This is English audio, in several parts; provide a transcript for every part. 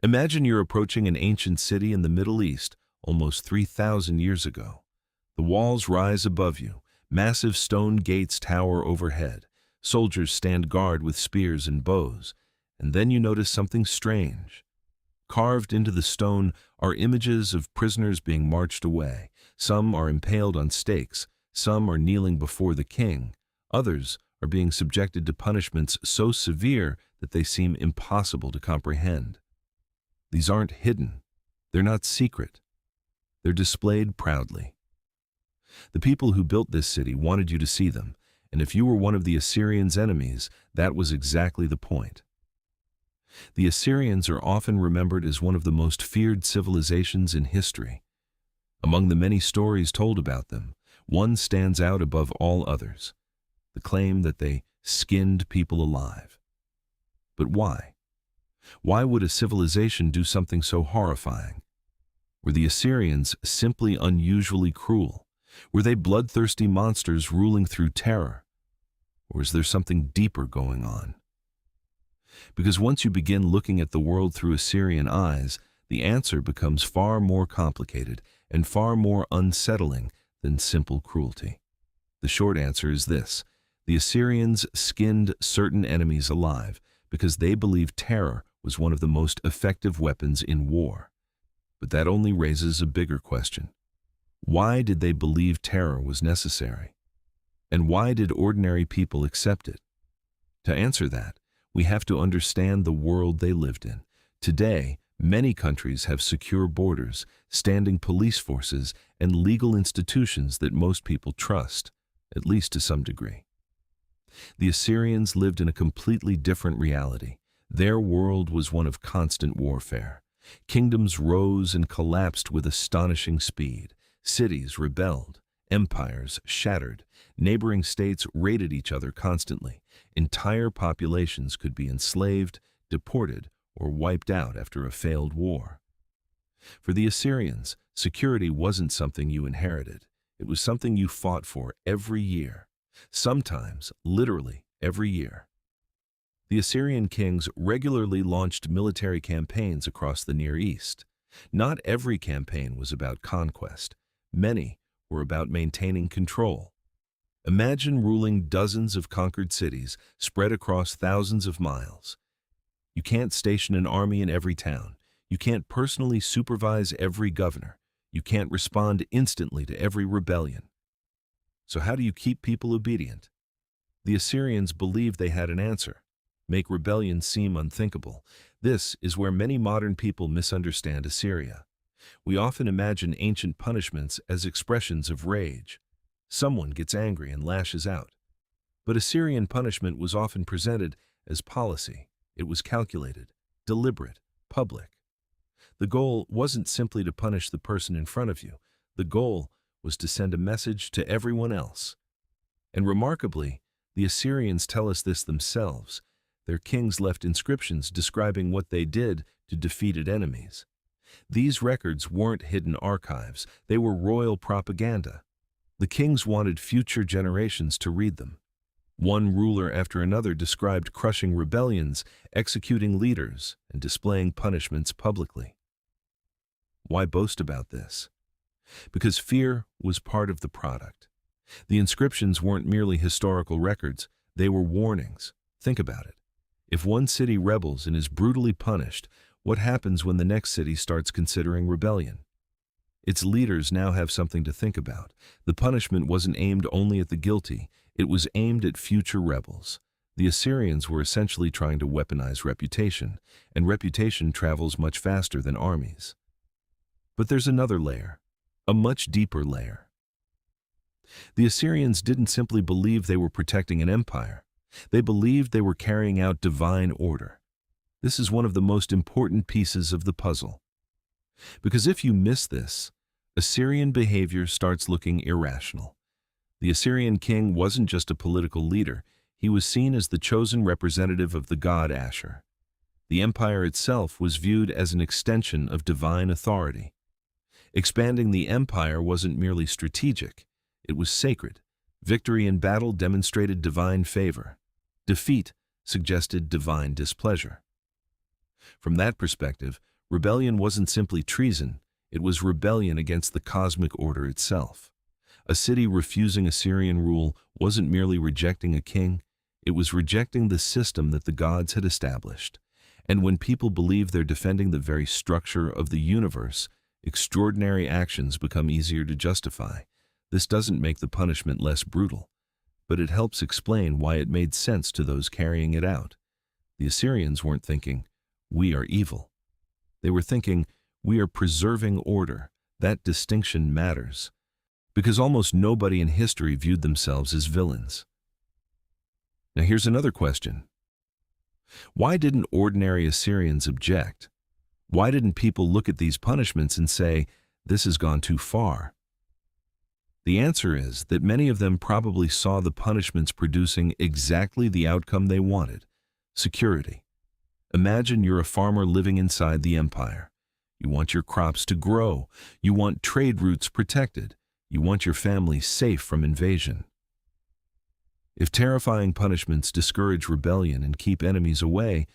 Imagine you're approaching an ancient city in the Middle East almost 3,000 years ago. The walls rise above you, massive stone gates tower overhead, soldiers stand guard with spears and bows, and then you notice something strange. Carved into the stone are images of prisoners being marched away. Some are impaled on stakes, some are kneeling before the king, others are being subjected to punishments so severe that they seem impossible to comprehend. These aren't hidden, they're not secret, they're displayed proudly. The people who built this city wanted you to see them, and if you were one of the Assyrians' enemies, that was exactly the point. The Assyrians are often remembered as one of the most feared civilizations in history. Among the many stories told about them, one stands out above all others: the claim that they skinned people alive. But why? Why would a civilization do something so horrifying? Were the Assyrians simply unusually cruel? Were they bloodthirsty monsters ruling through terror? Or is there something deeper going on? Because once you begin looking at the world through Assyrian eyes, the answer becomes far more complicated and far more unsettling than simple cruelty. The short answer is this: the Assyrians skinned certain enemies alive because they believed terror was one of the most effective weapons in war. But that only raises a bigger question. Why did they believe terror was necessary? And why did ordinary people accept it? To answer that, we have to understand the world they lived in. Today, many countries have secure borders, standing police forces, and legal institutions that most people trust, at least to some degree. The Assyrians lived in a completely different reality. Their world was one of constant warfare. Kingdoms rose and collapsed with astonishing speed. Cities rebelled, empires shattered, neighboring states raided each other constantly. Entire populations could be enslaved, deported, or wiped out after a failed war. For the Assyrians, security wasn't something you inherited. It was something you fought for every year, sometimes literally every year. The Assyrian kings regularly launched military campaigns across the Near East. Not every campaign was about conquest. Many were about maintaining control. Imagine ruling dozens of conquered cities spread across thousands of miles. You can't station an army in every town. You can't personally supervise every governor. You can't respond instantly to every rebellion. So how do you keep people obedient? The Assyrians believed they had an answer: make rebellion seem unthinkable. This is where many modern people misunderstand Assyria. We often imagine ancient punishments as expressions of rage. Someone gets angry and lashes out. But Assyrian punishment was often presented as policy. It was calculated, deliberate, public. The goal wasn't simply to punish the person in front of you. The goal was to send a message to everyone else. And remarkably, the Assyrians tell us this themselves. Their kings left inscriptions describing what they did to defeated enemies. These records weren't hidden archives, they were royal propaganda. The kings wanted future generations to read them. One ruler after another described crushing rebellions, executing leaders, and displaying punishments publicly. Why boast about this? Because fear was part of the product. The inscriptions weren't merely historical records, they were warnings. Think about it. If one city rebels and is brutally punished, what happens when the next city starts considering rebellion? Its leaders now have something to think about. The punishment wasn't aimed only at the guilty, it was aimed at future rebels. The Assyrians were essentially trying to weaponize reputation, and reputation travels much faster than armies. But there's another layer, a much deeper layer. The Assyrians didn't simply believe they were protecting an empire. They believed they were carrying out divine order. This is one of the most important pieces of the puzzle. Because if you miss this, Assyrian behavior starts looking irrational. The Assyrian king wasn't just a political leader, he was seen as the chosen representative of the god Ashur. The empire itself was viewed as an extension of divine authority. Expanding the empire wasn't merely strategic, it was sacred. Victory in battle demonstrated divine favor. Defeat suggested divine displeasure. From that perspective, rebellion wasn't simply treason, it was rebellion against the cosmic order itself. A city refusing Assyrian rule wasn't merely rejecting a king, it was rejecting the system that the gods had established. And when people believe they're defending the very structure of the universe, extraordinary actions become easier to justify. This doesn't make the punishment less brutal, but it helps explain why it made sense to those carrying it out. The Assyrians weren't thinking, "We are evil." They were thinking, "We are preserving order." That distinction matters, because almost nobody in history viewed themselves as villains. Now here's another question. Why didn't ordinary Assyrians object? Why didn't people look at these punishments and say, "This has gone too far"? The answer is that many of them probably saw the punishments producing exactly the outcome they wanted: security. Imagine you're a farmer living inside the empire. You want your crops to grow. You want trade routes protected. You want your family safe from invasion. If terrifying punishments discourage rebellion and keep enemies away,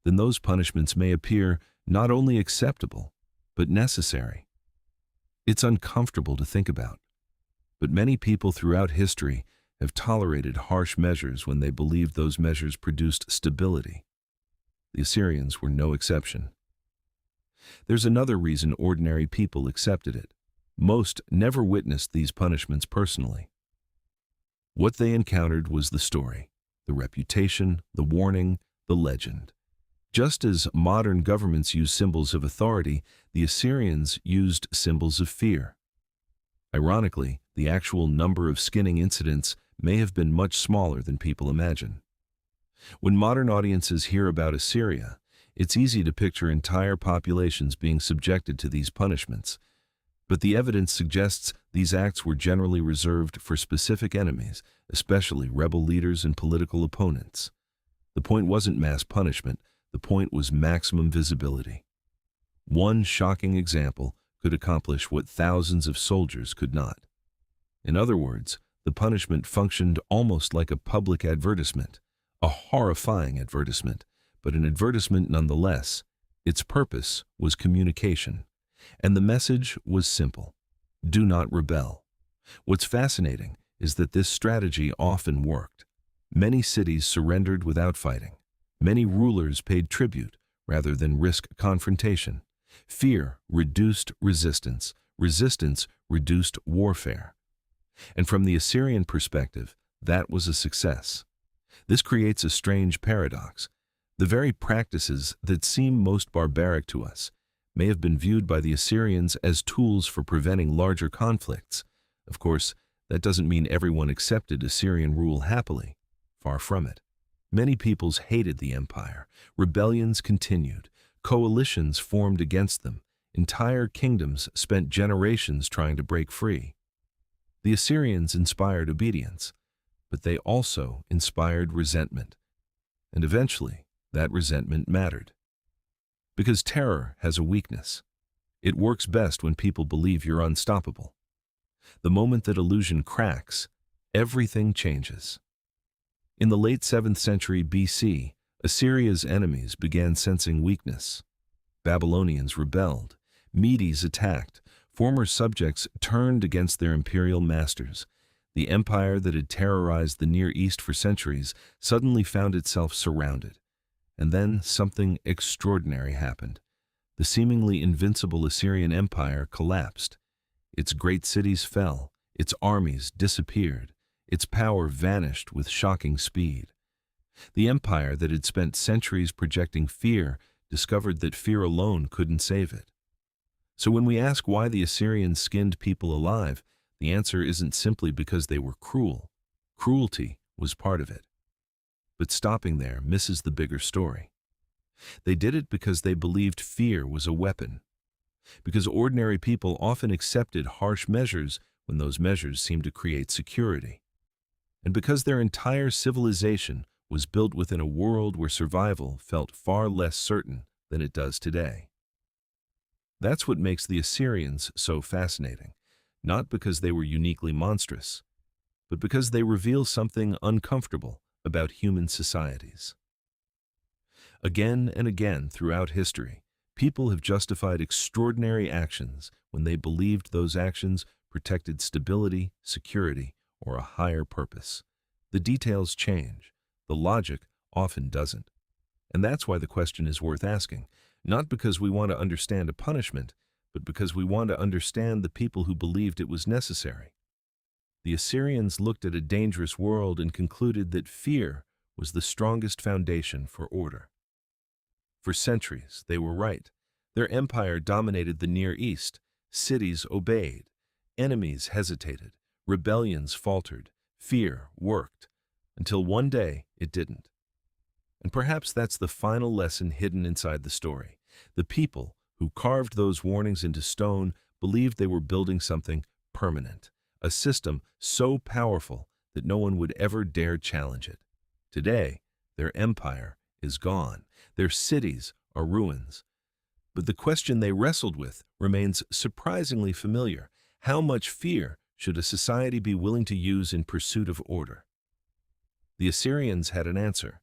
then those punishments may appear not only acceptable, but necessary. It's uncomfortable to think about, but many people throughout history have tolerated harsh measures when they believed those measures produced stability. The Assyrians were no exception. There's another reason ordinary people accepted it. Most never witnessed these punishments personally. What they encountered was the story, the reputation, the warning, the legend. Just as modern governments use symbols of authority, the Assyrians used symbols of fear. Ironically, the actual number of skinning incidents may have been much smaller than people imagine. When modern audiences hear about Assyria, it's easy to picture entire populations being subjected to these punishments, but the evidence suggests these acts were generally reserved for specific enemies, especially rebel leaders and political opponents. The point wasn't mass punishment, the point was maximum visibility. One shocking example could accomplish what thousands of soldiers could not. In other words, the punishment functioned almost like a public advertisement, a horrifying advertisement, but an advertisement nonetheless. Its purpose was communication, and the message was simple: do not rebel. What's fascinating is that this strategy often worked. Many cities surrendered without fighting. Many rulers paid tribute rather than risk confrontation. Fear reduced resistance. Resistance reduced warfare. And from the Assyrian perspective, that was a success. This creates a strange paradox. The very practices that seem most barbaric to us may have been viewed by the Assyrians as tools for preventing larger conflicts. Of course, that doesn't mean everyone accepted Assyrian rule happily. Far from it. Many peoples hated the empire. Rebellions continued. Coalitions formed against them. Entire kingdoms spent generations trying to break free. The Assyrians inspired obedience, but they also inspired resentment. And eventually, that resentment mattered. Because terror has a weakness. It works best when people believe you're unstoppable. The moment that illusion cracks, everything changes. In the late 7th century BC, Assyria's enemies began sensing weakness. Babylonians rebelled. Medes attacked. Former subjects turned against their imperial masters. The empire that had terrorized the Near East for centuries suddenly found itself surrounded. And then something extraordinary happened. The seemingly invincible Assyrian Empire collapsed. Its great cities fell. Its armies disappeared. Its power vanished with shocking speed. The empire that had spent centuries projecting fear discovered that fear alone couldn't save it. So when we ask why the Assyrians skinned people alive, the answer isn't simply because they were cruel. Cruelty was part of it. But stopping there misses the bigger story. They did it because they believed fear was a weapon. Because ordinary people often accepted harsh measures when those measures seemed to create security. And because their entire civilization was built within a world where survival felt far less certain than it does today. That's what makes the Assyrians so fascinating, not because they were uniquely monstrous, but because they reveal something uncomfortable about human societies. Again and again throughout history, people have justified extraordinary actions when they believed those actions protected stability, security, or a higher purpose. The details change. The logic often doesn't. And that's why the question is worth asking, not because we want to understand a punishment, but because we want to understand the people who believed it was necessary. The Assyrians looked at a dangerous world and concluded that fear was the strongest foundation for order. For centuries, they were right. Their empire dominated the Near East. Cities obeyed. Enemies hesitated. Rebellions faltered. Fear worked. Until one day, it didn't. And perhaps that's the final lesson hidden inside the story. The people who carved those warnings into stone believed they were building something permanent, a system so powerful that no one would ever dare challenge it. Today, their empire is gone. Their cities are ruins. But the question they wrestled with remains surprisingly familiar. How much fear should a society be willing to use in pursuit of order? The Assyrians had an answer,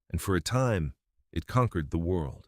and for a time, it conquered the world.